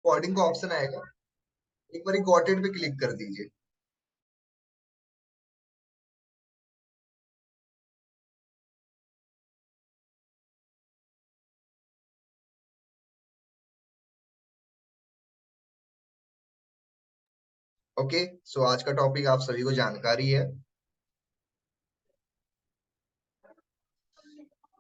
Recording का option आएगा, एक बार गॉट इट पे क्लिक कर दीजिए। ओके, सो आज का टॉपिक आप सभी को जानकारी है,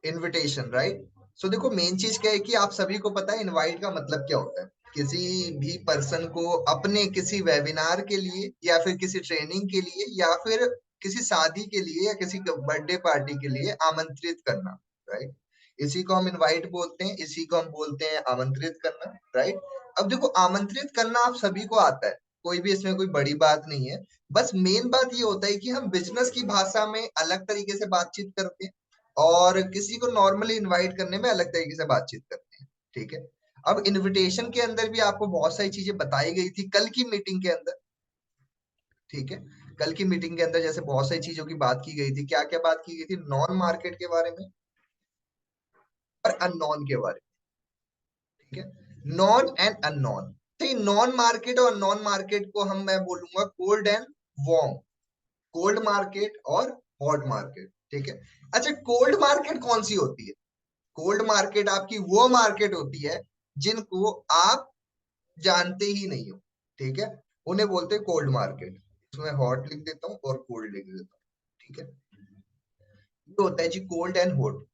इनविटेशन, राइट। सो देखो, मेन चीज क्या है कि आप सभी को पता है इनवाइट का मतलब क्या होता है। किसी भी पर्सन को अपने किसी वेबिनार के लिए या फिर किसी ट्रेनिंग के लिए या फिर किसी शादी के लिए या किसी बर्थडे पार्टी के लिए आमंत्रित करना, राइट। इसी को हम इनवाइट बोलते हैं, इसी को हम बोलते हैं आमंत्रित करना, राइट। अब देखो, आमंत्रित करना आप सभी को आता है, कोई भी इसमें कोई बड़ी बात नहीं है। बस मेन बात ये होता है कि हम बिजनेस की भाषा में अलग तरीके से बातचीत करते हैं और किसी को नॉर्मली इनवाइट करने में अलग तरीके से बातचीत करते हैं, ठीक है। अब इनविटेशन के अंदर भी आपको बहुत सारी चीजें बताई गई थी कल की मीटिंग के अंदर, ठीक है। कल की मीटिंग के अंदर जैसे बहुत सारी चीजों की बात की गई थी, क्या क्या बात की गई थी, नॉन मार्केट के बारे में और अननोन के बारे में, ठीक है। नॉन एंड अननोन, तो नॉन मार्केट और नॉन मार्केट को हम मैं बोलूंगा cold and warm, cold market और हॉट मार्केट, ठीक है। अच्छा, कोल्ड मार्केट कौन सी होती है? कोल्ड मार्केट आपकी वो मार्केट होती है जिनको आप जानते ही नहीं हो, ठीक है। उन्हें बोलते हैं कोल्ड मार्केट। इसमें हॉट लिख देता हूँ और कोल्ड लिख देता हूँ, ठीक है। ये होता है जी cold and hot.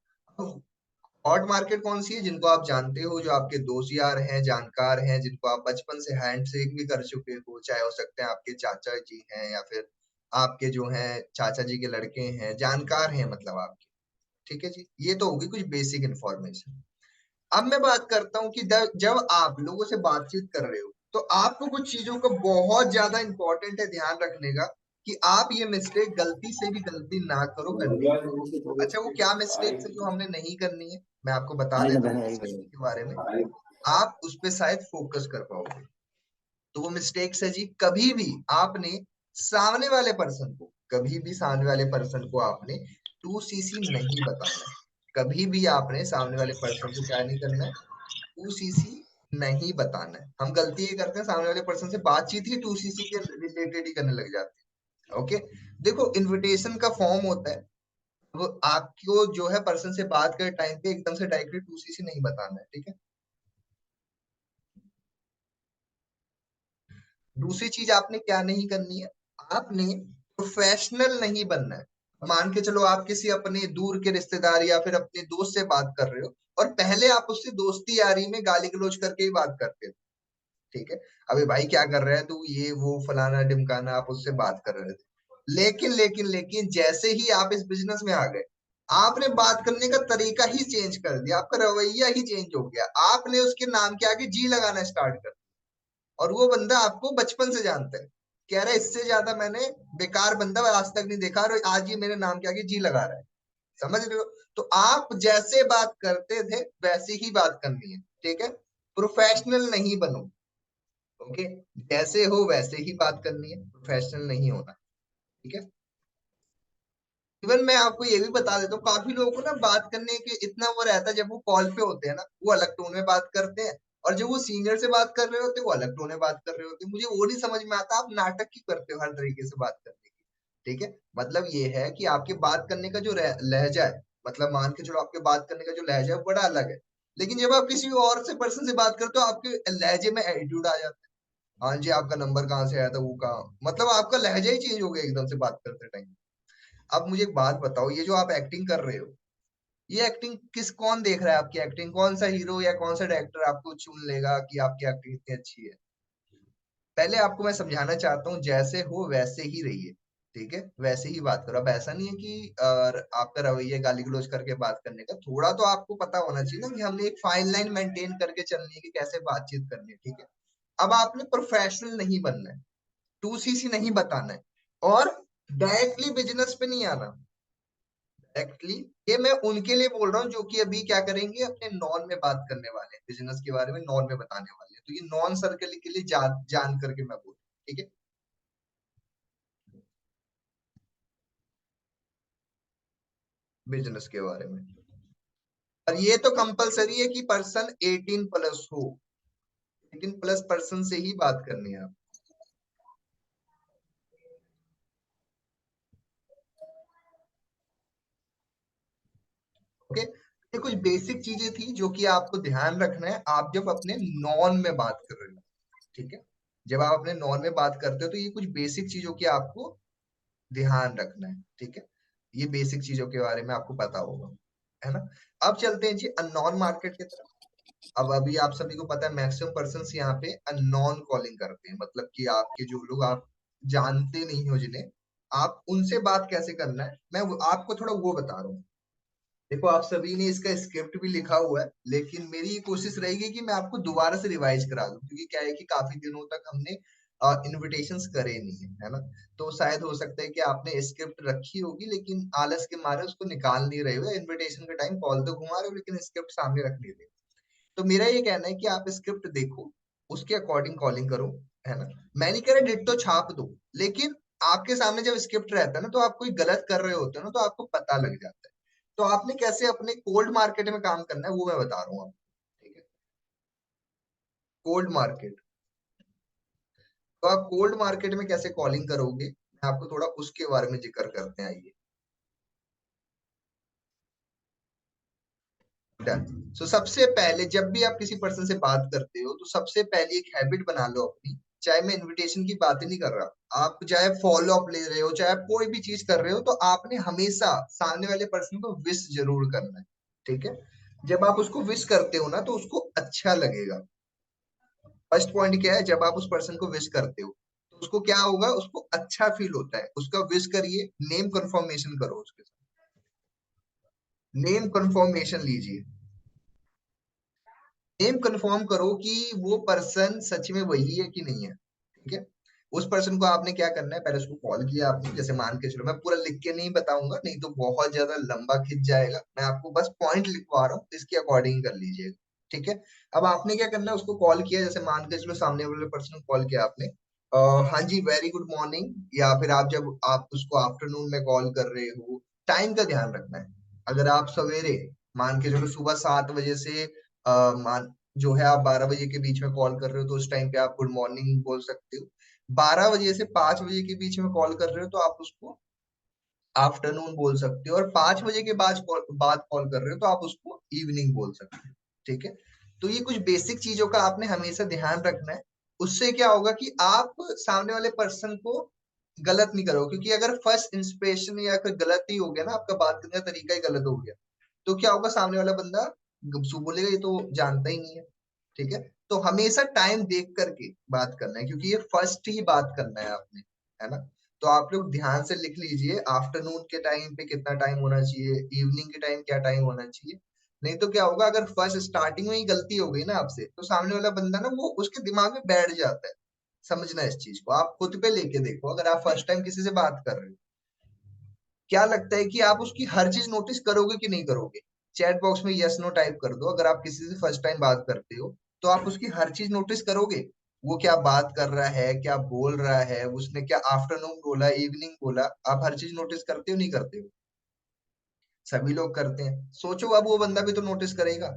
Hot market कौन सी है? जिनको आप जानते हो, जो आपके दोस्त यार हैं, जानकार हैं, जिनको आप बचपन से हैंड शेक भी कर चुके हो, चाहे हो सकते हैं आपके चाचा जी हैं या फिर आपके जो हैं चाचा जी के लड़के हैं, जानकार हैं मतलब आपके, ठीक है जी। ये तो होगी कुछ बेसिक इंफॉर्मेशन। अब मैं बात करता हूँ कि जब आप लोगों से बातचीत कर रहे हो तो आपको कुछ चीजों का बहुत ज्यादा इंपॉर्टेंट है ध्यान रखने का, कि आप ये मिस्टेक गलती से भी गलती ना करो करने की। अच्छा, वो क्या मिस्टेक है जो हमने नहीं करनी है, मैं आपको बता देता हूँ उस चीज के बारे में, आप उस पे शायद फोकस कर पाओगे। तो वो मिस्टेक्स है जी, कभी भी आपने सामने वाले पर्सन को, कभी भी सामने वाले पर्सन को आपने 2cc नहीं बताना है। कभी भी आपने सामने वाले पर्सन को क्या नहीं करना है, 2cc नहीं बताना है। हम गलती ये करते हैं, सामने वाले पर्सन से बातचीत ही 2cc के रिलेटेड ही करने लग जाते हैं, ओके। देखो, इनविटेशन का फॉर्म होता है, वो आपको जो है पर्सन से बात करे टाइम पे एकदम से डायरेक्टली 2cc नहीं बताना है, ठीक है। दूसरी चीज आपने क्या नहीं करनी है, आपने प्रोफेशनल नहीं बनना है। मान के चलो आप किसी अपने दूर के रिश्तेदार या फिर अपने दोस्त से बात कर रहे हो और पहले आप उससे दोस्ती यारी में गाली गलौज करके ही बात करते थे, ठीक है। अबे भाई क्या कर रहा है तू, ये वो फलाना ढिमकाना, आप उससे बात कर रहे थे। लेकिन जैसे ही आप इस बिजनेस में आ गए, आपने बात करने का तरीका ही चेंज कर दिया, आपका रवैया ही चेंज हो गया, आपने उसके नाम के आगे जी लगाना स्टार्ट कर दिया। और वो बंदा आपको बचपन से जानता है, कह रहा है इससे ज्यादा मैंने बेकार बंदा आज तक नहीं देखा और आज ये मेरे नाम के आगे जी लगा रहा है, समझ रहे हो। तो आप जैसे बात करते थे वैसे ही बात करनी है, ठीक है। प्रोफेशनल नहीं बनो, ओके। जैसे हो वैसे ही बात करनी है, प्रोफेशनल नहीं होना, ठीक है। इवन मैं आपको ये भी बता देता हूँ, काफी लोगों को ना बात करने के इतना वो रहता है, जब वो कॉल पे होते हैं ना वो अलग टोन में बात करते हैं, और जब वो सीनियर से बात कर रहे होते हैं वो अलग टोन में बात कर रहे होते हैं। मुझे वो नहीं समझ में आता, आप नाटक क्यों करते हो हर तरीके से बात करने की, ठीक है। मतलब ये है कि आपके बात करने का जो लहजा है, मतलब मान के चलो आपके बात करने का जो लहजा है वो बड़ा अलग है, लेकिन जब आप किसी और से पर्सन से बात करते हो आपके लहजे में एटीट्यूड आ जाता है। हाँ जी, आपका नंबर कहाँ से आया था, वो कहाँ, मतलब आपका लहजा ही चेंज हो गया एकदम से बात करते टाइम। अब मुझे एक बात बताओ, ये जो आप एक्टिंग कर रहे हो, ये एक्टिंग कौन देख रहा है आपकी एक्टिंग? कौन सा हीरो या कौन सा डायरेक्टर आपको चुन लेगा कि आपकी एक्टिंग इतनी अच्छी है? पहले आपको मैं समझाना चाहता हूँ, जैसे हो वैसे ही रहिए, ठीक है। वैसे ही बात करो। अब ऐसा नहीं है कि आपका रवैया गाली गलौज करके बात करने का, थोड़ा तो आपको पता होना चाहिए ना कि हमने एक फाइन लाइन मेंटेन करके चलनी है कि कैसे बातचीत करनी है, ठीक है। अब आपने प्रोफेशनल नहीं बनना है, 2cc नहीं बताना है, और डायरेक्टली बिजनेस पे नहीं आना। डायरेक्टली, ये मैं उनके लिए बोल रहा हूँ जो कि अभी क्या करेंगे, अपने नॉन में बात करने वाले हैं, बिजनेस के बारे में नॉन में बताने वाले हैं। तो ये नॉन सर्कल के लिए जान करके मैं बोल, ठीक है। बिजनेस के बारे में, और ये तो कंपलसरी है कि पर्सन 18 प्लस हो, लेकिन प्लस पर्सन से ही बात करनी है आप। ओके, ये कुछ बेसिक चीजें थी जो कि आपको ध्यान रखना है आप जब अपने नॉन में बात कर रहे हो। ठीक है, जब आप अपने नॉन में बात करते हो तो ये कुछ बेसिक चीजों की आपको ध्यान रखना है। ठीक है, ये बेसिक चीजों के बारे में आपको पता होगा, है ना। अब चलते हैं जी अननोन मार्केट की तरफ। अब अभी आप सभी को पता है मैक्सिमम पर्सन्स यहाँ पे अननोन कॉलिंग करते हैं, मतलब कि आपके जो लोग आप जानते नहीं हो जिन्हें, आप उनसे बात कैसे करना है मैं आपको थोड़ा वो बता रहा हूँ। देखो आप सभी ने इसका स्क्रिप्ट भी लिखा हुआ है, लेकिन मेरी कोशिश रहेगी कि मैं आपको दोबारा से रिवाइज करा दूं, क्योंकि क्या है कि काफी दिनों तक हमने इनविटेशंस करे नहीं है ना। तो शायद हो सकता है कि आपने स्क्रिप्ट रखी होगी लेकिन आलस के मारे उसको निकाल नहीं रहे हो, इनविटेशन के टाइम कॉल तो घुमा रहे हो लेकिन स्क्रिप्ट सामने रख नहीं रहे। तो मेरा ये कहना है कि आप स्क्रिप्ट देखो, उसके अकॉर्डिंग कॉलिंग करो, है ना। मैं नहीं कह रहा डिट्टो छाप दो, लेकिन आपके सामने जब स्क्रिप्ट रहता है ना तो आप कोई गलत कर रहे होते हो ना तो आपको पता लग जाता है। तो आपने कैसे अपने कोल्ड मार्केट में काम करना है वो मैं बता रहा हूँ आपको। ठीक है, कोल्ड मार्केट। तो आप कोल्ड मार्केट में कैसे कॉलिंग करोगे मैं आपको थोड़ा उसके बारे में जिक्र करते हैं, आइए। डन। सो सबसे पहले जब भी आप किसी पर्सन से बात करते हो तो सबसे पहले एक हैबिट बना लो अपनी। चाहे मैं इनविटेशन की बात ही नहीं कर रहा, आप चाहे फॉलो अप ले रहे हो चाहे आप कोई भी चीज कर रहे हो, तो आपने हमेशा सामने वाले पर्सन को विश जरूर करना है। ठीक है, जब आप उसको विश करते हो ना तो उसको अच्छा लगेगा। फर्स्ट पॉइंट क्या है, जब आप उस पर्सन को विश करते हो तो उसको क्या होगा, उसको अच्छा फील होता है। उसका विश करिए, नेम कंफर्मेशन करो उसके साथ, नेम कंफर्मेशन लीजिए। नेम कंफर्म करो कि वो पर्सन सच में वही है कि नहीं है। ठीक है, उस पर्सन को आपने क्या करना है, पहले उसको कॉल किया आपने, जैसे मान के चलो, मैं पूरा लिख के नहीं बताऊंगा नहीं तो बहुत ज्यादा लंबा खिंच जाएगा, मैं आपको बस पॉइंट लिखवा रहा हूँ, इसके अकॉर्डिंग कर लीजिएगा। ठीक है, अब आपने क्या करना है, उसको कॉल किया, जैसे मान के चलो सामने वाले पर्सन को कॉल किया आपने, हाँ जी वेरी गुड मॉर्निंग, या फिर आप जब आप उसको आफ्टरनून में कॉल कर रहे हो, टाइम का ध्यान रखना है। अगर आप सवेरे मान के चलो सुबह 7 बजे से मान जो है आप 12 बजे के बीच में कॉल कर रहे हो तो उस टाइम पे आप गुड मॉर्निंग बोल सकते हो। 12 बजे से 5 बजे के बीच में कॉल कर रहे हो तो आप उसको आफ्टरनून बोल सकते हो, और 5 बजे के बाद कॉल कर रहे हो तो आप उसको इवनिंग बोल सकते हो। ठीक है, तो ये कुछ बेसिक चीजों का आपने हमेशा ध्यान रखना है। उससे क्या होगा कि आप सामने वाले पर्सन को गलत नहीं करोगे, क्योंकि अगर फर्स्ट इंस्पिरेशन या फिर गलत ही हो गया ना, आपका बात करने का तरीका ही गलत हो गया, तो क्या होगा, सामने वाला बंदा बोलेगा ये तो जानता ही नहीं है। ठीक है, तो हमेशा टाइम देख करके बात करना है, क्योंकि ये फर्स्ट ही बात करना है आपने, है ना। तो आप लोग ध्यान से लिख लीजिए, आफ्टरनून के टाइम पे कितना टाइम होना चाहिए, इवनिंग के टाइम क्या टाइम होना चाहिए। नहीं तो क्या होगा, अगर फर्स्ट स्टार्टिंग में ही गलती हो गई ना आपसे, तो सामने वाला बंदा ना वो उसके दिमाग में बैठ जाता है। समझना इस चीज को, आप खुद पे लेके देखो, अगर आप फर्स्ट टाइम किसी से बात कर रहे हो, क्या लगता है कि आप उसकी हर चीज नोटिस करोगे कि नहीं करोगे। चैट बॉक्स में यस नो टाइप कर दो, अगर आप किसी से फर्स्ट टाइम बात करते हो तो आप उसकी हर चीज नोटिस करोगे। वो क्या बात कर रहा है, क्या बोल रहा है, उसने क्या आफ्टरनून बोला, इवनिंग बोला, आप हर चीज नोटिस करते हो नहीं करते हो। सभी लोग करते हैं, सोचो अब वो बंदा भी तो नोटिस करेगा।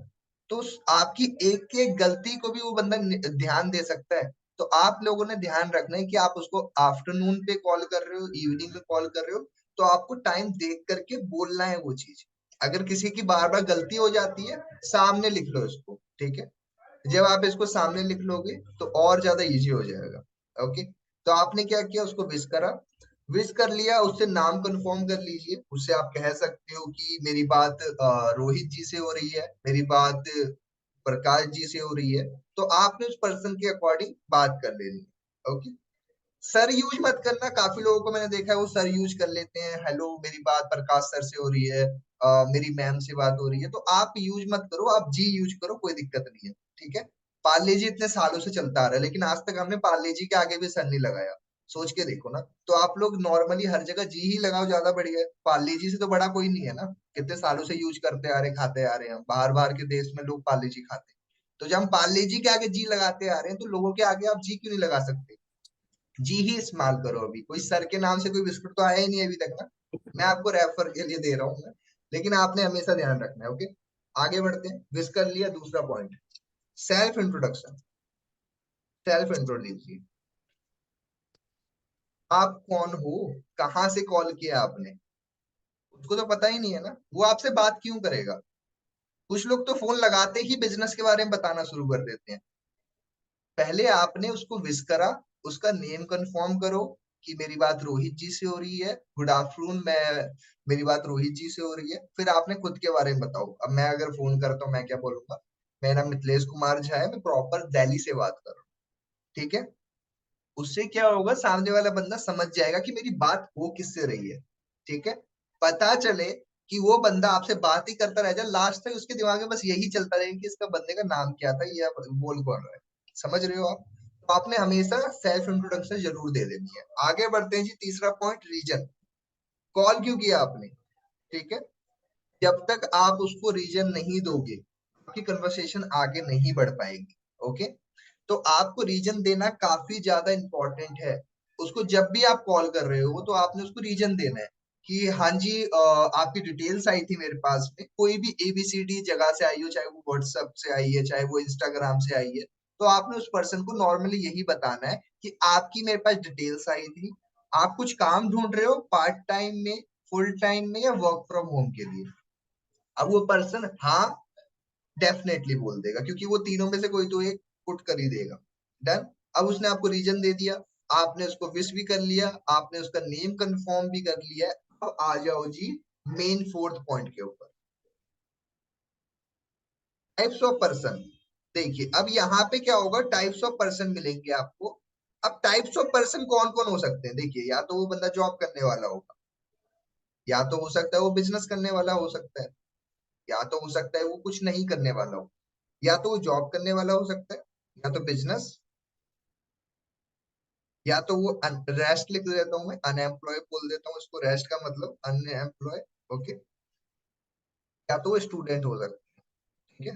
तो आपकी एक एक गलती को भी वो बंदा ध्यान दे सकता है। तो आप लोगों ने ध्यान रखना है कि आप उसको आफ्टरनून पे कॉल कर रहे हो, इवनिंग में कॉल कर रहे हो, तो आपको टाइम देख करके बोलना है वो चीज। अगर किसी की बार बार गलती हो जाती है, सामने लिख लो इसको। ठीक है, जब आप इसको सामने लिख लोगे तो और ज्यादा इजी हो जाएगा। ओके, तो आपने क्या किया, उसको विश करा, विश कर लिया, उससे नाम कंफर्म कर लीजिए, उससे आप कह सकते हो कि मेरी बात रोहित जी से हो रही है, मेरी बात प्रकाश जी से हो रही है। तो आपने उस पर्सन के अकॉर्डिंग बात कर लेनी है। ओके, सर यूज मत करना, काफी लोगों को मैंने देखा है वो सर यूज कर लेते हैं, हेलो मेरी बात प्रकाश सर से हो रही है, मेरी मैम से बात हो रही है, तो आप यूज मत करो, आप जी यूज करो, कोई दिक्कत नहीं है। ठीक है, पार्ले जी इतने सालों से चलता आ रहा है लेकिन आज तक हमने पार्ले जी के आगे भी सर नहीं लगाया। सोच के देखो ना, तो आप लोग नॉर्मली हर जगह जी ही लगाओ, ज्यादा बढ़िया है। पार्ले जी से तो बड़ा कोई नहीं है ना, कितने सालों से यूज करते आ रहे, खाते आ रहे हैं, बाहर बाहर के देश में लोग पार्ले जी खाते हैं। तो जब हम पार्ले जी के आगे जी लगाते आ रहे हैं तो लोगों के आगे आप जी क्यों नहीं लगा सकते। जी ही इस्तेमाल करो, अभी कोई सर के नाम से कोई बिस्कुट तो आया ही नहीं अभी तक ना, मैं आपको रेफर के लिए दे रहा हूँ मैं। लेकिन आपने हमेशा ध्यान रखना है। ओके, आगे बढ़ते हैं, विश कर लिया, दूसरा point, self introduction. Self intro दीजिए। आप कौन हो, कहाँ से कॉल किया आपने, उसको तो पता ही नहीं है ना, वो आपसे बात क्यों करेगा। कुछ लोग तो फोन लगाते ही बिजनेस के बारे में बताना शुरू कर देते हैं। पहले आपने उसको विश करा, उसका नेम कंफर्म करो कि मेरी बात रोहित जी से हो रही है, गुड आफ्टरनून, मैं मेरी बात रोहित जी से हो रही है। फिर आपने खुद के बारे में बताओ। अब मैं अगर फोन करता हूँ, मैं क्या बोलूंगा, मेरा नाम मिथिलेश कुमार झा है, मैं प्रॉपर दिल्ली से बात कर रहा हूँ। ठीक है। उससे क्या होगा, सामने वाला बंदा समझ जाएगा कि मेरी बात हो किससे रही है। ठीक है। पता चले कि वो बंदा आपसे बात ही करता रह जाए, लास्ट तक उसके दिमाग में बस यही चलता रहे कि इसका बंदे का नाम क्या था, ये बोल कौन रहा है। समझ रहे हो आप। तो आपने हमेशा सेल्फ इंट्रोडक्शन जरूर दे देनी है। आगे बढ़ते हैं जी, तीसरा पॉइंट, रीजन। कॉल क्यों किया आपने। ठीक है। जब तक आप उसको रीजन नहीं दोगे, आपकी कन्वर्सेशन आगे नहीं बढ़ पाएगी। ओके। तो आपको रीजन देना काफी ज्यादा इंपॉर्टेंट है। उसको जब भी आप कॉल कर रहे हो तो आपने उसको रीजन देना है कि हाँ जी, आपकी डिटेल्स आई थी मेरे पास में, कोई भी एबीसीडी जगह से आई हो, चाहे वो व्हाट्सएप से आई है, चाहे वो इंस्टाग्राम से आई है, तो आपने उस पर्सन को नॉर्मली यही बताना है कि आपकी मेरे पास डिटेल्स आई थी, आप कुछ काम ढूंढ रहे हो पार्ट टाइम में, फुल टाइम में, या वर्क फ्रॉम होम के लिए। अब वो पर्सन हाँ डेफिनेटली बोल देगा, क्योंकि वो तीनों में से कोई तो एक पुट कर ही देगा। डन। अब उसने आपको रीजन दे दिया, आपने उसको विश भी कर लिया, आपने उसका नेम कंफर्म भी कर लिया। अब आ जाओ जी मेन फोर्थ पॉइंट के ऊपर, टाइप्स ऑफ पर्सन। देखिए अब यहाँ पे क्या होगा, टाइप्स ऑफ पर्सन मिलेंगे आपको। अब टाइप्स ऑफ पर्सन कौन कौन हो सकते हैं, देखिए या तो वो बंदा जॉब करने वाला होगा, या तो हो सकता है वो बिजनेस करने वाला हो सकता है, या तो हो सकता है वो कुछ नहीं करने वाला हो, या तो वो जॉब करने वाला हो सकता है, या तो बिजनेस, या तो वो रेस्ट लिख देता हूँ मैं, अनएम्प्लॉय बोल देता हूँ इसको, रेस्ट का मतलब अनएम्प्लॉय। ओके। या तो वो स्टूडेंट हो सकता है। ठीक है।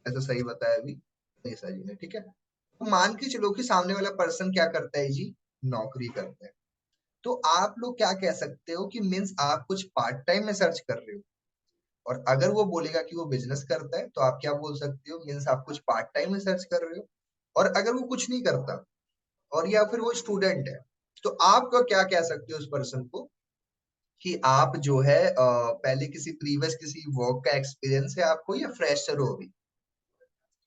ऐसा सही बताया अभी निशा जी ने। ठीक है। तो मान के चलो कि सामने वाला पर्सन क्या करता है जी, नौकरी करता है। तो आप लोग क्या कह सकते हो कि मीन्स आप कुछ पार्ट टाइम में सर्च कर रहे हो। और अगर वो बोलेगा कि वो बिजनेस करता है, तो आप क्या बोल सकते हो, मीन्स आप कुछ पार्ट टाइम में सर्च कर रहे हो। और अगर वो कुछ नहीं करता, और या फिर वो स्टूडेंट है, तो आप क्या कह सकते हो उस पर्सन को कि आप जो है पहले किसी प्रीवियस किसी वर्क का एक्सपीरियंस है आपको, या फ्रेशर हो अभी।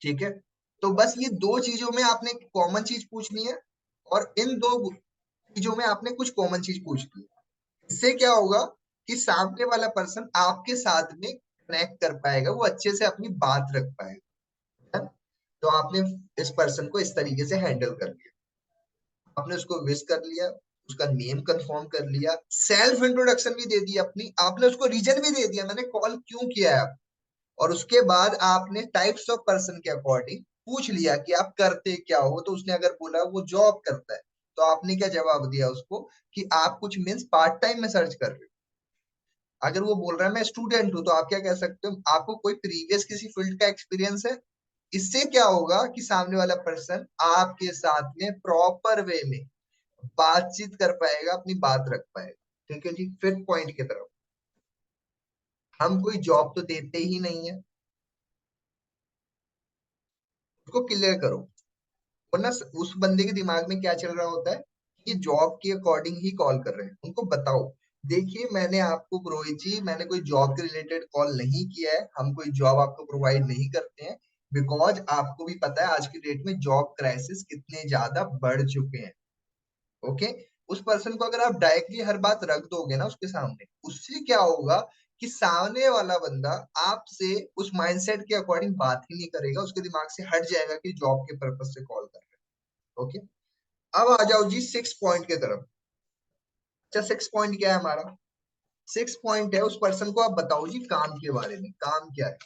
ठीक है। तो बस ये दो चीजों में आपने कॉमन चीज पूछनी है, और इन दो चीजों में आपने कुछ कॉमन चीज पूछनी है। इससे क्या होगा कि सामने वाला पर्सन आपके साथ में कनेक्ट कर पाएगा, वो अच्छे से अपनी बात रख पाएगा। है? तो आपने इस पर्सन को इस तरीके से हैंडल कर लिया। आपने उसको विश कर लिया, उसका नेम कंफर्म कर लिया, सेल्फ इंट्रोडक्शन भी दे दी अपनी, आपने उसको रीजन भी दे दिया मैंने कॉल क्यों किया है। और उसके बाद आपने टाइप्स ऑफ पर्सन के अकॉर्डिंग पूछ लिया कि आप करते क्या हो। तो उसने अगर बोला वो जॉब करता है, तो आपने क्या जवाब दिया उसको कि आप कुछ मीन्स पार्ट टाइम में सर्च कर रहे हो। अगर वो बोल रहा है मैं स्टूडेंट हूं, तो आप क्या कह सकते हो, आपको कोई प्रीवियस किसी फील्ड का एक्सपीरियंस है। इससे क्या होगा कि सामने वाला पर्सन आपके साथ में प्रॉपर वे में बातचीत कर पाएगा, अपनी बात रख पाएगा। ठीक है जी। फिफ्थ पॉइंट की तरफ, हम कोई जॉब तो देते ही नहीं है, उसको क्लियर करो। वरना उस बंदे के दिमाग में क्या चल रहा होता है कि जॉब के अकॉर्डिंग ही कॉल कर रहे हैं, उनको बताओ देखिए मैंने आपको, रोहित जी मैंने कोई जॉब के रिलेटेड कॉल नहीं किया है, हम कोई जॉब आपको प्रोवाइड नहीं करते हैं। बिकॉज आपको भी पता है आज की डेट में जॉब क्राइसिस कितने ज्यादा बढ़ चुके हैं। ओके। उस पर्सन को अगर आप डायरेक्टली हर बात रख दोगे ना उसके सामने, उससे क्या होगा कि सामने वाला बंदा आपसे उस माइंडसेट के अकॉर्डिंग बात ही नहीं करेगा, उसके दिमाग से हट जाएगा कि जॉब के पर्पज से कॉल कर रहे हैं। ओके। अब आ जाओ जी सिक्स पॉइंट की तरफ। अच्छा सिक्स पॉइंट क्या है हमारा, सिक्स पॉइंट है उस पर्सन को आप बताओ जी काम के बारे में, काम क्या है।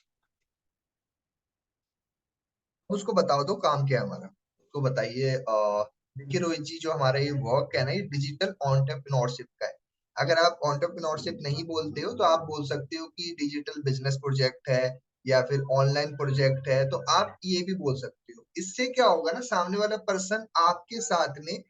उसको बताओ तो काम क्या है हमारा, उसको बताइए। देखिए रोहित जी, जो हमारा ये वर्क है ना, ये डिजिटल एंटरप्रेन्योरशिप का है। अगर आप एंटरप्रेन्योरशिप नहीं बोलते हो, तो आप बोल सकते हो कि डिजिटल बिजनेस प्रोजेक्ट है, या फिर ऑनलाइन प्रोजेक्ट है, तो आप ये भी बोल सकते हो। इससे क्या होगा ना, सामने वाला पर्सन आपके साथ में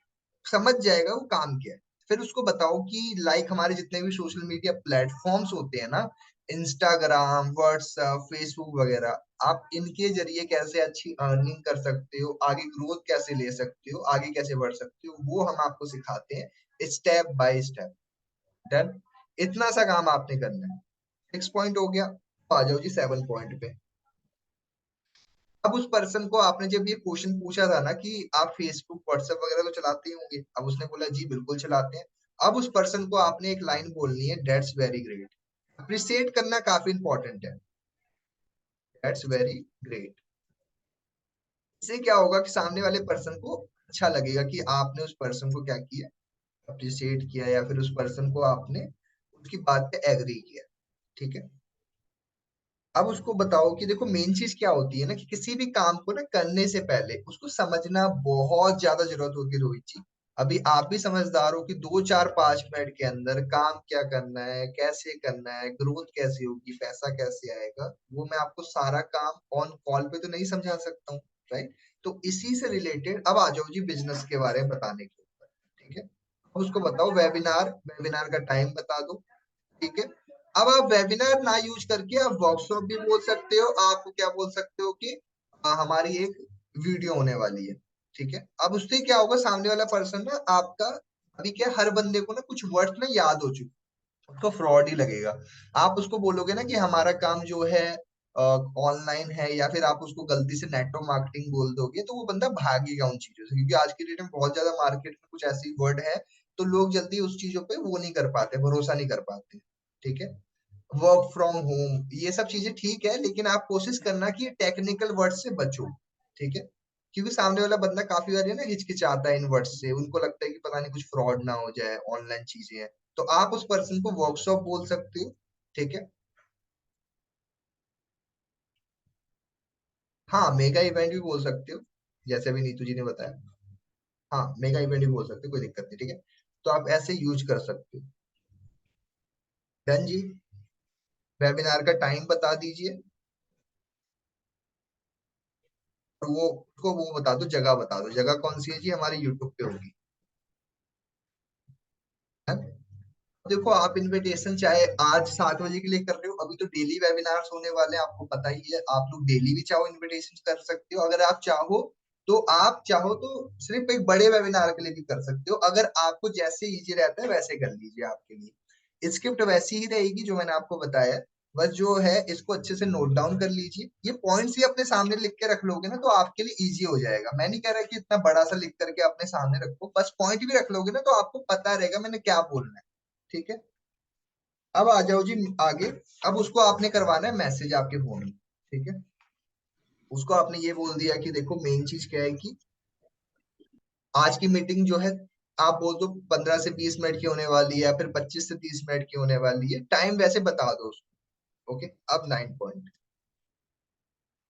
समझ जाएगा वो काम क्या है। फिर उसको बताओ कि लाइक हमारे जितने भी सोशल मीडिया प्लेटफॉर्म्स होते हैं ना, इंस्टाग्राम, व्हाट्सएप, फेसबुक वगैरह, आप इनके जरिए कैसे अच्छी अर्निंग कर सकते हो, आगे ग्रोथ कैसे ले सकते हो, आगे कैसे बढ़ सकते हो, वो हम आपको सिखाते हैं स्टेप बाय स्टेप। डन। इतना सा काम आपने करना है। 6 पॉइंट हो गया। तो आ जाओ जी 7 पॉइंट पे। अब उस पर्सन को आपने जब ये क्वेश्चन पूछा था ना कि आप फेसबुक व्हाट्सएप वगैरह तो चलाते ही होंगे, अब उसने बोला जी बिल्कुल चलाते हैं। अब उस पर्सन को आपने एक लाइन बोलनी है, दैट्स वेरी ग्रेट। अप्रिशिएट करना काफी इंपॉर्टेंट है। That's very great. इससे क्या होगा कि सामने वाले पर्सन को अच्छा लगेगा कि आपने उस पर्सन को क्या किया, अप्रिशिएट किया, या फिर उस पर्सन को आपने उसकी बात पे एग्री किया। ठीक है। अब उसको बताओ कि देखो मेन चीज क्या होती है ना, कि किसी भी काम को ना करने से पहले उसको समझना बहुत ज्यादा जरूरत होती है रोहित जी। अभी आप भी समझदार हो कि 2 4 5 मिनट के अंदर काम क्या करना है, कैसे करना है, ग्रोथ कैसे होगी, पैसा कैसे आएगा, वो मैं आपको सारा काम ऑन कॉल पे तो नहीं समझा सकता हूँ। राइट। तो इसी से रिलेटेड अब आ जाओ जी बिजनेस के बारे में बताने के ऊपर। ठीक है। अब उसको बताओ वेबिनार, वेबिनार का टाइम बता दो। ठीक है। अब आप वेबिनार ना यूज करके आप वर्कशॉप भी बोल सकते हो, आप क्या बोल सकते हो कि हमारी एक वीडियो होने वाली है। ठीक है। अब उससे क्या होगा, सामने वाला पर्सन ना आपका, अभी क्या हर बंदे को ना कुछ वर्ड ना याद हो चुके, उसको फ्रॉड ही लगेगा। आप उसको बोलोगे ना कि हमारा काम जो है ऑनलाइन है, या फिर आप उसको गलती से नेटवर्क मार्केटिंग बोल दोगे, तो वो बंदा भागेगा उन चीजों से, क्योंकि आज की डेट में बहुत ज्यादा मार्केट में कुछ ऐसी वर्ड है, तो लोग जल्दी उस चीजों पे वो नहीं कर पाते, भरोसा नहीं कर पाते। ठीक है। वर्क फ्रॉम होम, ये सब चीजें ठीक है, लेकिन आप कोशिश करना कि टेक्निकल वर्ड से बचो। ठीक है। क्योंकि सामने वाला बंदा काफी बार है ना हिचकिचाता है इन वर्ड से, उनको लगता है कि पता नहीं कुछ फ्रॉड ना हो जाए, ऑनलाइन चीजें हैं। तो आप उस पर्सन को वर्कशॉप बोल सकते हो। ठीक है। हाँ, मेगा इवेंट भी बोल सकते हो, जैसे अभी नीतू जी ने बताया। हाँ, मेगा इवेंट भी बोल सकते हो, कोई दिक्कत नहीं। ठीक है। तो आप ऐसे यूज कर सकते हो। डन जी। वेबिनार का टाइम बता दीजिए, और वो उसको वो बता दो, जगह बता दो, जगह कौन सी है जी, हमारे यूट्यूब पे होगी। है? देखो आप इनविटेशन चाहे आज 7 बजे के लिए कर रहे हो, अभी तो डेली वेबिनार्स होने वाले हैं, आपको पता ही है। आप लोग डेली भी चाहो इनविटेशन कर सकते हो, अगर आप चाहो तो। आप चाहो तो सिर्फ एक बड़े वेबिनार के लिए भी कर सकते हो, अगर आपको जैसे इजी रहता है वैसे कर लीजिए। आपके लिए स्क्रिप्ट वैसी ही रहेगी जो मैंने आपको बताया है। बस जो है इसको अच्छे से नोट डाउन कर लीजिए, ये पॉइंट्स ही अपने सामने लिख के रख लोगे ना, तो आपके लिए इजी हो जाएगा। मैं नहीं कह रहा कि इतना बड़ा सा लिख करके अपने सामने रखो, बस पॉइंट भी रख लोगे ना, तो आपको पता रहेगा मैंने क्या बोलना है। ठीक है। अब आ जाओ जी आगे। अब उसको आपने करवाना है मैसेज आपके फोन में। ठीक है। उसको आपने ये बोल दिया कि देखो मेन चीज क्या है कि आज की मीटिंग जो है, आप बोल दो 15 से 20 मिनट की होने वाली है, या फिर 25 से 30 मिनट की होने वाली है, टाइम वैसे बता दो उसको। ओके। अब 9 पॉइंट,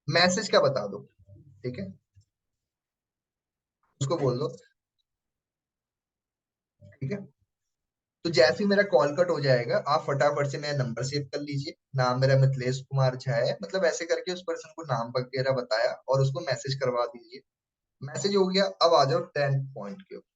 मैसेज का बता दो। ठीक है। उसको बोल दो। ठीक है। तो जैसे ही मेरा कॉल कट हो जाएगा, आप फटाफट से मेरा नंबर सेव कर लीजिए। नाम मेरा मिथिलेश कुमार झा है, मतलब ऐसे करके उस पर्सन को नाम वगैरह बताया, और उसको मैसेज करवा दीजिए। मैसेज हो गया। अब आ जाओ 10 पॉइंट के ऊपर।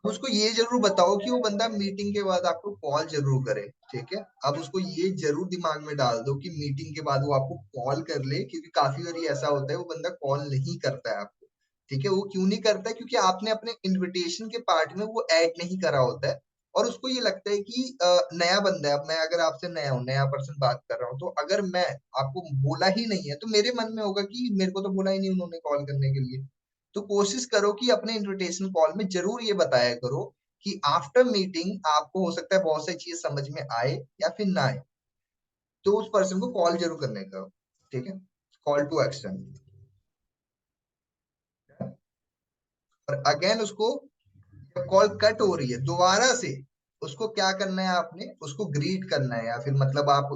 उसको ये जरूर बताओ कि वो बंदा मीटिंग के बाद आपको कॉल जरूर करे। ठीक है। अब उसको ये जरूर दिमाग में डाल दो कि मीटिंग के बाद वो आपको कॉल कर ले, क्योंकि काफी बार ऐसा होता है वो बंदा कॉल नहीं करता है आपको। ठीक है। वो क्यों नहीं करता है, क्योंकि आपने अपने इनविटेशन के पार्ट में वो ऐड नहीं करा होता है, और उसको ये लगता है कि नया बंदा है। अब मैं अगर आपसे नया हूँ, नया पर्सन बात कर रहा हूँ, तो अगर मैं आपको बोला ही नहीं है, तो मेरे मन में होगा कि मेरे को तो बोला ही नहीं उन्होंने कॉल करने के लिए। तो कोशिश करो कि अपने इनविटेशन कॉल में जरूर ये बताया करो कि आफ्टर मीटिंग आपको हो सकता है बहुत सारी चीज समझ में आए या फिर ना आए, तो उस पर्सन को कॉल जरूर करने का। ठीक है। Call to action. और अगेन उसको, जब कॉल कट हो रही है दोबारा से, उसको क्या करना है, आपने उसको ग्रीट करना है, या फिर मतलब आप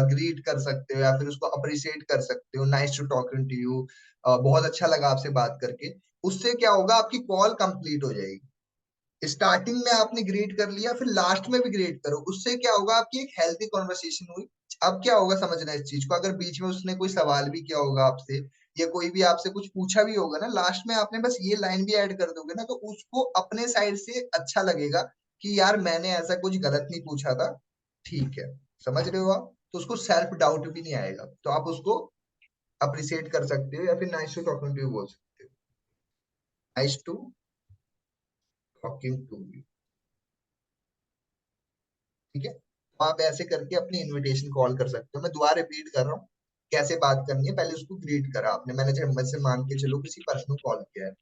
ग्रीट कर सकते हो, या फिर उसको अप्रिशिएट कर सकते हो, nice to talking to you, बहुत अच्छा लगा आपसे बात करके। उससे क्या होगा, आपकी कॉल कंप्लीट हो जाएगी। स्टार्टिंग में आपने ग्रीट कर लिया, फिर लास्ट में भी ग्रीट करो, उससे क्या होगा, आपकी एक हेल्थी कॉन्वर्सेशन हुई। अब क्या होगा समझना इस चीज को, अगर बीच में उसने कोई सवाल भी किया होगा आपसे, या कोई भी आपसे कुछ पूछा भी होगा ना, लास्ट में आपने बस ये लाइन भी ऐड कर दोगे ना, तो उसको अपने साइड से अच्छा लगेगा कि यार मैंने ऐसा कुछ गलत नहीं पूछा था, ठीक है। समझ रहे हो आप? तो उसको सेल्फ डाउट भी नहीं आएगा, तो आप उसको अप्रिशिएट कर सकते हो या फिर nice to talking to you बोल सकते हो। Nice to talking to you. ठीक है, तो आप ऐसे करके अपनी इनविटेशन कॉल कर सकते हो। मैं दोबारा रिपीट कर रहा हूँ कैसे बात करनी है। पहले उसको ग्रीट करा आपने, मैंने जब मुझसे मान के चलो किसी पर्सन को कॉल किया है।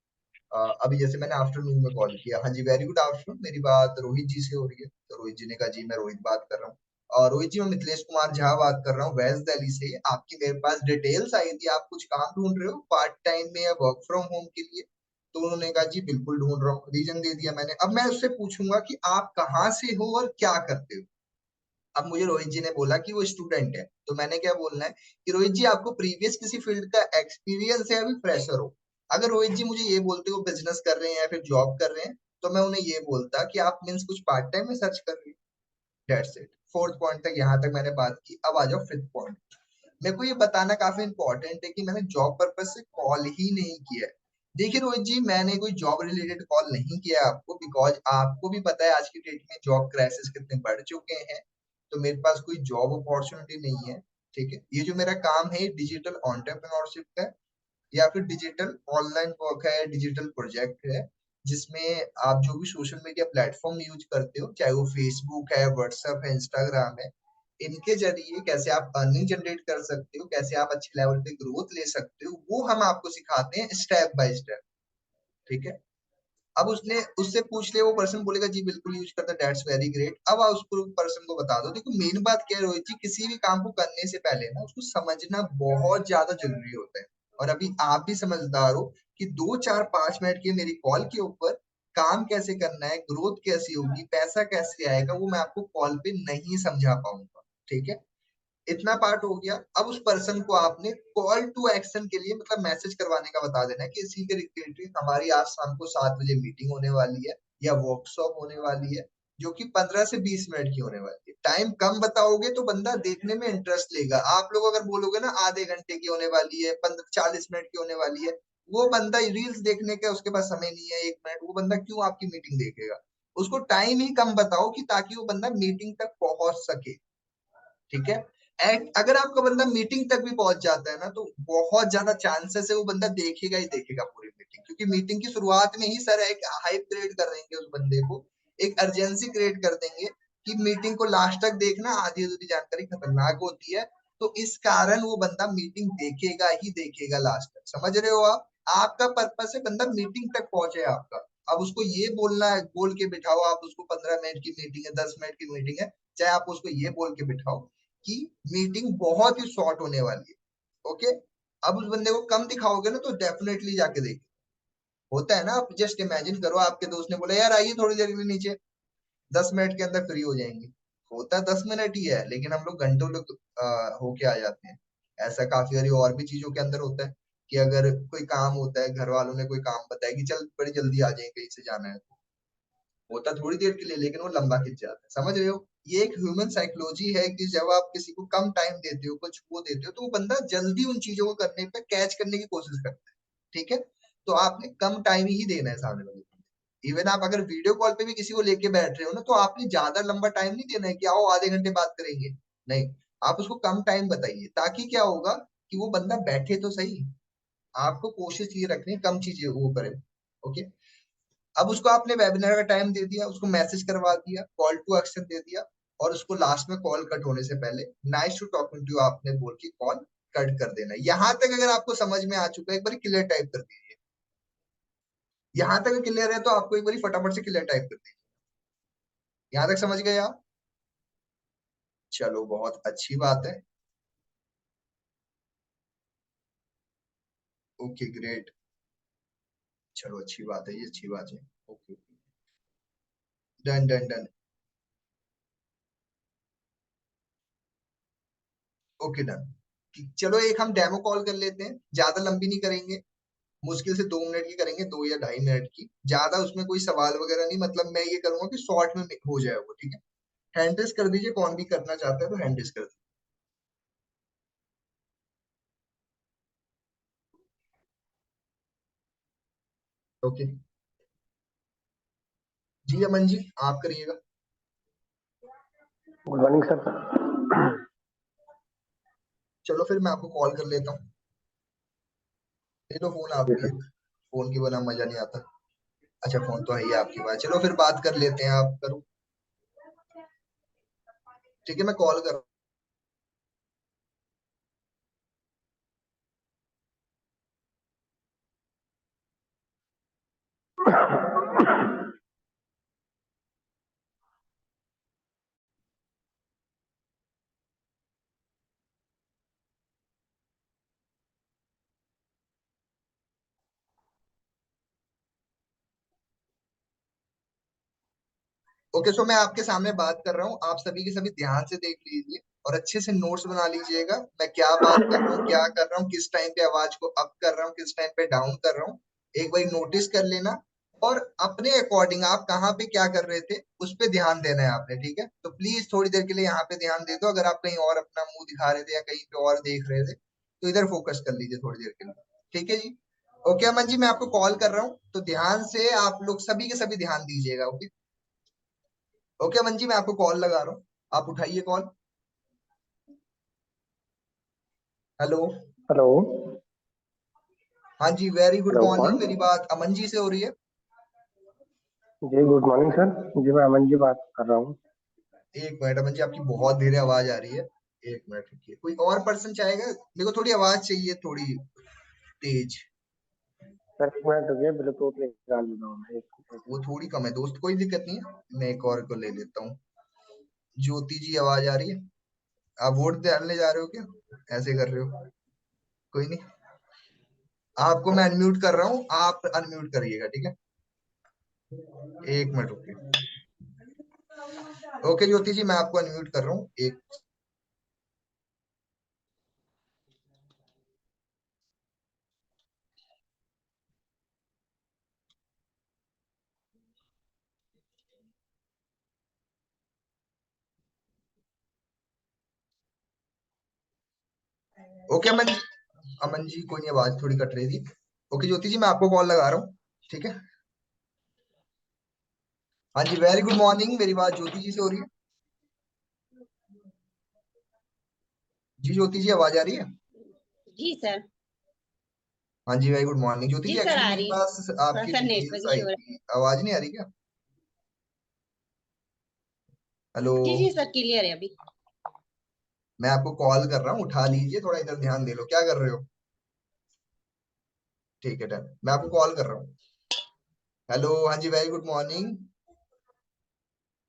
अभी जैसे मैंने आफ्टरनून में कॉल किया, हाँ जी वेरी गुड आफ्टरनून, मेरी बात रोहित जी से हो रही है? तो रोहित जी ने कहा जी मैं रोहित बात कर रहा हूँ। और रोहित जी मैं मिथिलेश कुमार झा बात कर रहा हूँ वेस्ट दिल्ली से। आपकी मेरे पास डिटेल्स आई थी, आप कुछ काम ढूंढ रहे हो पार्ट टाइम में या वर्क फ्रॉम होम के लिए? तो उन्होंने कहा जी बिल्कुल ढूंढ रहा हूँ, रीजन दे दिया मैंने। अब मैं उससे पूछूंगा कि आप कहाँ से हो और क्या करते हो। अब मुझे रोहित जी ने बोला कि वो स्टूडेंट है, तो मैंने क्या बोलना है कि रोहित जी आपको प्रीवियस किसी फील्ड का एक्सपीरियंस है, अभी फ्रेशर हो? अगर रोहित जी मुझे ये बोलते हो बिजनेस कर रहे हैं या फिर जॉब कर रहे हैं, तो मैं उन्हें ये बोलता कि आप मीन्स कुछ पार्ट टाइम में सर्च कर रहे हो। That's it. फोर्थ पॉइंट तक यहाँ तक मैंने बात की, अब आ जाओ फिफ्थ पॉइंट। मेरे को ये बताना काफी इंपॉर्टेंट है कि मैंने जॉब पर्पज से कॉल ही नहीं किया है। देखिए रोहित जी, मैंने कोई जॉब रिलेटेड कॉल नहीं किया है आपको, बिकॉज आपको भी पता है आज की डेट में जॉब क्राइसिस कितने बढ़ चुके हैं। तो मेरे पास कोई जॉब अपॉर्चुनिटी नहीं है। ठीक है, ये जो मेरा काम है डिजिटल एंटरप्रेन्योरशिप का है, या फिर डिजिटल ऑनलाइन वर्क है, डिजिटल प्रोजेक्ट है, जिसमें आप जो भी सोशल मीडिया प्लेटफॉर्म यूज करते हो, चाहे वो फेसबुक है, व्हाट्सएप है, इंस्टाग्राम है, इनके जरिए कैसे आप अर्निंग जनरेट कर सकते हो, कैसे आप अच्छे लेवल पे ग्रोथ ले सकते हो, वो हम आपको सिखाते हैं स्टेप बाय स्टेप। ठीक है, अब उसने उससे पूछ लिया, वो पर्सन बोलेगा जी बिल्कुल यूज करता, दैट्स वेरी ग्रेट। अब आप उसको पर्सन को बता दो। देखो मेन बात क्या है रोहित जी, किसी भी काम को करने से पहले ना उसको समझना बहुत ज्यादा जरूरी होता है। और अभी आप भी समझदार हो कि 2 4 5 मिनट की मेरी कॉल के ऊपर काम कैसे करना है, ग्रोथ कैसी होगी, पैसा कैसे आएगा, वो मैं आपको कॉल पे नहीं समझा पाऊंगा। ठीक है, इतना पार्ट हो गया। अब उस पर्सन को आपने कॉल टू एक्शन के लिए मतलब मैसेज करवाने का बता देना है कि इसी के रिलेटेड हमारी आज शाम को 7 बजे मीटिंग होने वाली है या वर्कशॉप होने वाली है, जो कि 15 से 20 मिनट की होने वाली है। टाइम कम बताओगे तो बंदा देखने में इंटरेस्ट लेगा। आप लोग अगर बोलोगे ना आधे घंटे की होने वाली है, 40 मिनट की होने वाली है, वो बंदा रील्स देखने का उसके पास समय नहीं है 1 मिनट, वो बंदा क्यों आपकी मीटिंग देखेगा? उसको टाइम ही कम बताओ कि ताकि वो बंदा मीटिंग तक पहुंच सके। ठीक है, एंड अगर आपका बंदा मीटिंग तक भी पहुंच जाता है ना, तो बहुत ज्यादा चांसेस है वो बंदा देखेगा ही देखेगा पूरी मीटिंग, क्योंकि मीटिंग की शुरुआत में ही सर एक हाइप क्रिएट कर देंगे उस बंदे को, एक अर्जेंसी क्रिएट कर देंगे कि मीटिंग को लास्ट तक देखना, आधी अधूरी जानकारी खतरनाक होती है। तो इस कारण वो बंदा मीटिंग देखेगा ही देखेगा लास्ट तक। समझ रहे हो आप? आपका पर्पस है बंदा मीटिंग तक पहुंचे आपका। अब उसको ये बोलना है, बोल के बिठाओ आप उसको, 15 मिनट की मीटिंग है, 10 मिनट की मीटिंग है, चाहे आप उसको ये बोल के बिठाओ कि मीटिंग बहुत ही शॉर्ट होने वाली है। ओके, अब उस बंदे को कम दिखाओगे ना, तो डेफिनेटली जाके देखिए। होता है ना, आप जस्ट इमेजिन करो आपके दोस्त ने बोला यार आइए थोड़ी देर के लिए नीचे, 10 मिनट के अंदर फ्री हो जाएंगे। होता 10 मिनट ही है, लेकिन हम लोग घंटों लोग होके आ जाते हैं। ऐसा काफी सारी और भी चीजों के अंदर होता है कि अगर कोई काम होता है, घर वालों ने कोई काम बताया कि चल बड़ी जल्दी आ जाए कहीं से जाना है, होता थोड़ी देर के लिए लेकिन वो लंबा खिंच जाता है। समझ रहे हो? ये एक ह्यूमन साइकोलॉजी है कि जब आप किसी को कम टाइम देते हो, कुछ वो देते हो, तो वो बंदा जल्दी उन चीजों को करने पे कैच करने की कोशिश करता है। ठीक है, तो आपने कम टाइम ही देना है सामने वाले को। इवन आप अगर वीडियो कॉल पे भी किसी को लेके बैठ रहे हो ना, तो आपने ज्यादा लंबा टाइम नहीं देना है कि आओ आधे घंटे बात करेंगे। नहीं, आप उसको कम टाइम बताइए, ताकि क्या होगा कि वो बंदा बैठे तो सही। आपको कोशिश ये रखनी है कम चीजें वो करे। ओके, अब उसको आपने वेबिनार का टाइम दे दिया, उसको मैसेज करवा दिया, कॉल टू एक्शन दे दिया, और उसको लास्ट में कॉल कट होने से पहले नाइस टू टॉकिंग टू आपने बोल के कॉल कट कर देना। यहां तक अगर आपको समझ में आ चुका है, एक बार क्लियर टाइप कर दीजिए। यहां तक क्लियर है तो आपको एक बार फटाफट से क्लियर टाइप कर दीजिए। यहां तक समझ गए आप? चलो बहुत अच्छी बात है। Okay great. चलो अच्छी बात है, ये अच्छी बात है। Okay, done done done. Okay done. चलो एक हम डेमो कॉल कर लेते हैं, ज्यादा लंबी नहीं करेंगे, मुश्किल से 2 मिनट की करेंगे, 2 या ढाई मिनट की, ज्यादा उसमें कोई सवाल वगैरह नहीं, मतलब मैं ये करूंगा कि शॉर्ट में हो जाए वो। ठीक है, हैंड रेस कर दीजिए, कौन भी करना चाहता है तो हैंड रेस कर दीजिए। ओके, जी अमन जी, आप करिएगा। Good morning sir. चलो फिर मैं आपको कॉल कर लेता हूँ। ले लो फोन आप जी भी सर। एक। फोन की बिना मजा नहीं आता। अच्छा, फोन तो है ही आपके पास। चलो फिर बात कर लेते हैं, आप करो। ठीक है, मैं कॉल कर। ओके, सो मैं आपके सामने बात कर रहा हूँ, आप सभी के सभी ध्यान से देख लीजिए और अच्छे से नोट्स बना लीजिएगा। मैं क्या बात कर रहा हूँ, क्या कर रहा हूँ, किस टाइम पे आवाज को अप कर रहा हूँ, किस टाइम पे डाउन कर रहा हूँ। एक बार नोटिस कर लेना। और अपने अकॉर्डिंग आप कहाँ पे क्या कर रहे थे उस पे ध्यान देना है आपने। ठीक है, तो प्लीज थोड़ी देर के लिए यहाँ पे ध्यान दे दो। अगर आप कहीं और अपना मुंह दिखा रहे थे या कहीं पे और देख रहे थे तो इधर फोकस कर लीजिए थोड़ी देर के लिए। ठीक है जी। ओके अमन जी, मैं आपको कॉल कर रहा हूँ तो ध्यान से आप लोग सभी के सभी ध्यान दीजिएगा। ओके। ओके अमन जी, मैं आपको कॉल लगा रहा हूँ, आप उठाइए कॉल। हेलो। हेलो। हाँ जी, वेरी गुड हेलो, कौन? मॉर्निंग। मेरी बात अमन जी से हो रही है? जी गुड मॉर्निंग सर। जी मैं अमन जी बात कर रहा हूँ। एक मिनट अमन जी, आपकी बहुत धीरे आवाज आ रही है। एक मिनट रुकिए, कोई और पर्सन चाहेगा? मेरे को थोड़ी आवाज चाहिए, थोड़ी तेज। सर एक मिनट रुकिए, ब्लूटूथ निकाल लेता हूँ मैं। एक वो मिनट। थोड़ी कम है दोस्त, कोई दिक्कत नहीं है, मैं एक और को ले लेता हूँ। ज्योति जी, आवाज आ रही है? आप वोट डालने जा रहे हो क्या, ऐसे कर रहे हो? कोई नहीं, आपको मैं अनम्यूट कर रहा हूँ, आप अनम्यूट करिएगा, ठीक है? एक मिनट रुकिए। ओके ज्योति जी, मैं आपको अनम्यूट कर रहा हूँ एक। ओके अमन जी। अमन जी कोई नहीं, आवाज थोड़ी कट रही थी। ओके ज्योति जी, मैं आपको कॉल लगा रहा हूँ। ठीक है। हाँ जी, वेरी गुड मॉर्निंग। मेरी बात ज्योति जी से हो रही है? जी ज्योति जी, आवाज आ रही है? जी सर। हाँ जी, वेरी गुड मॉर्निंग ज्योति जी जी। सर, एक्चुअली आ मेरे रही है। पास थोड़ा आपकी सा नेटवर्क डिटेल्स आई इशू हो रहा थी। आवाज नहीं आ रही क्या? हेलो। है। जी जी सर, क्लियर है अभी। मैं आपको कॉल कर रहा हूँ, उठा लीजिए, थोड़ा इधर ध्यान दे लो। क्या कर रहे हो? ठीक है, डन। मैं आपको कॉल कर रहा हूँ। हेलो, हाँ जी, वेरी गुड मॉर्निंग।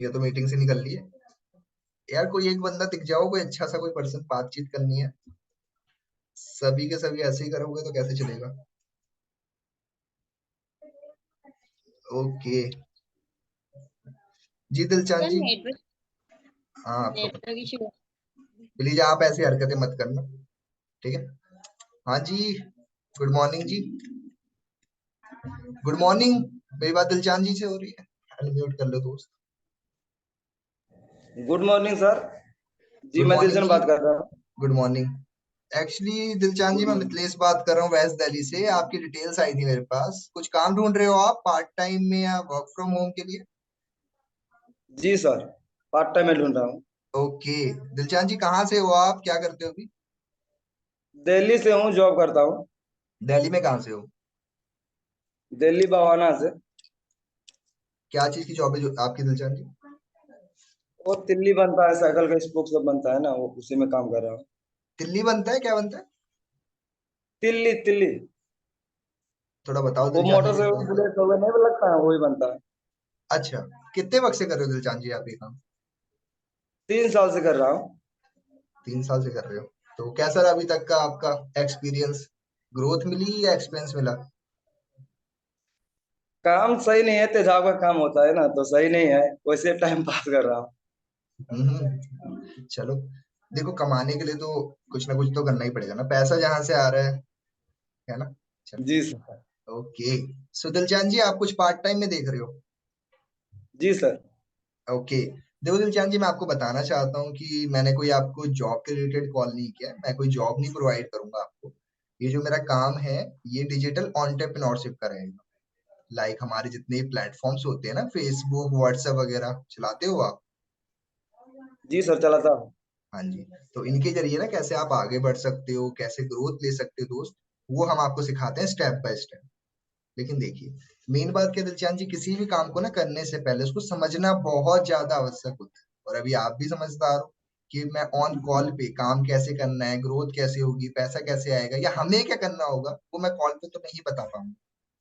ये तो मीटिंग से निकल ली है। यार कोई एक बंदा दिख जाओ, कोई अच्छा सा कोई पर्सन, बातचीत करनी है। सभी के सभी ऐसे ही करोगे तो कैसे चलेगा? ओके। जी दिलचांद सर जी। नेटवर्क हाँ, आपको पता। Network issue. प्लीज आप ऐसी हरकतें मत करना। ठीक है। हाँ जी, गुड मॉर्निंग जी। Good morning. मेरी बात दिलचांद जी से हो रही है? अनम्यूट कर लो दोस्त। Good morning sir. जी गुड मैं मॉर्निंग दिलशन जी। बात कर रहा हूँ। Good morning. Actually Dilchand ji, good मैं मॉर्निंग। मिथिलेश बात कर रहा हूँ, वेस्ट दिल्ली से। आपकी डिटेल्स आई थी मेरे पास। कुछ काम ढूंढ रहे हो आप पार्ट टाइम में या वर्क फ्रॉम होम के लिए? जी सर, पार्ट टाइम में ढूंढ रहा हूँ। ओके। दिलचांद जी, कहाँ से हो आप, क्या करते हो अभी? दिल्ली से हूँ, जॉब करता हूँ। दिल्ली में कहाँ से हो? दिल्ली बवाना से। क्या चीज की जॉब है जो आपकी, दिलचांद जी? वो तिल्ली बनता है, साइकिल का स्पोक सब बनता है ना, वो उसी में काम कर रहा हूँ। तिल्ली बनता है, क्या बनता है? तिल्ली तिल्ली। थोड़ा बताओ वो दिलचांद जी, मेरे मोटरसाइकिल को। बुलेट वगैरह नहीं लगता है, वही बनता है। अच्छा। कितने वक्त से कर रहे हो दिलचांद जी आप ये काम? 3 साल से कर रहा हूँ। 3 साल से कर रहे हो? तो कैसा रहा अभी तक का आपका एक्सपीरियंस? ग्रोथ मिली या एक्सपीरियंस मिला? काम सही नहीं है, तेजाब का काम होता है ना, तो सही नहीं है, वैसे टाइम पास कर रहा हूँ। चलो, देखो कमाने के लिए तो कुछ ना कुछ तो करना ही पड़ेगा ना, पैसा जहां से आ रहा है ना? जी चलो। सर। ओके। सो दिलचांद जी, आप कुछ पार्ट टाइम में देख रहे हो? जी सर। ओके। देखो दिलचांद जी, मैं आपको बताना चाहता हूँ कि मैंने कोई आपको जॉब के रिलेटेड कॉल नहीं किया है। मैं कोई जॉब नहीं प्रोवाइड करूंगा आपको। ये जो मेरा काम है, ये डिजिटल एंटरप्रेन्योरशिप का रहेगा। लाइक हमारे जितने प्लेटफॉर्म्स होते हैं ना, फेसबुक, व्हाट्सएप वगैरह, चलाते हो आप? जी सर, चलाता हूँ। हाँ जी। तो इनके जरिए ना कैसे आप आगे बढ़ सकते हो, कैसे ग्रोथ ले सकते हो दोस्त, वो हम आपको सिखाते हैं स्टेप बाय स्टेप। लेकिन देखिए, मेन बात क्या है दिलचांद जी, किसी भी काम को ना करने से पहले उसको समझना बहुत ज्यादा आवश्यक होता है। और अभी आप भी समझदार हो कि मैं ऑन कॉल पे काम कैसे करना है, ग्रोथ कैसे होगी, पैसा कैसे आएगा, या हमें क्या करना होगा, वो मैं कॉल पे तो नहीं बता पाऊंगा,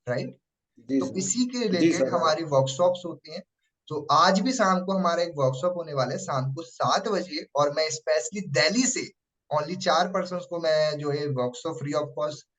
राइट? जी तो सर। इसी के जी रिलेटेड सर। हमारी वर्कशॉप्स होती हैं। तो आज भी शाम को हमारा एक वर्कशॉप होने वाला है, शाम को 7 बजे, और मैं स्पेशली दिल्ली से ओनली 4 पर्सन को मैं जो है वर्कशॉप फ्री ऑफ कॉस्ट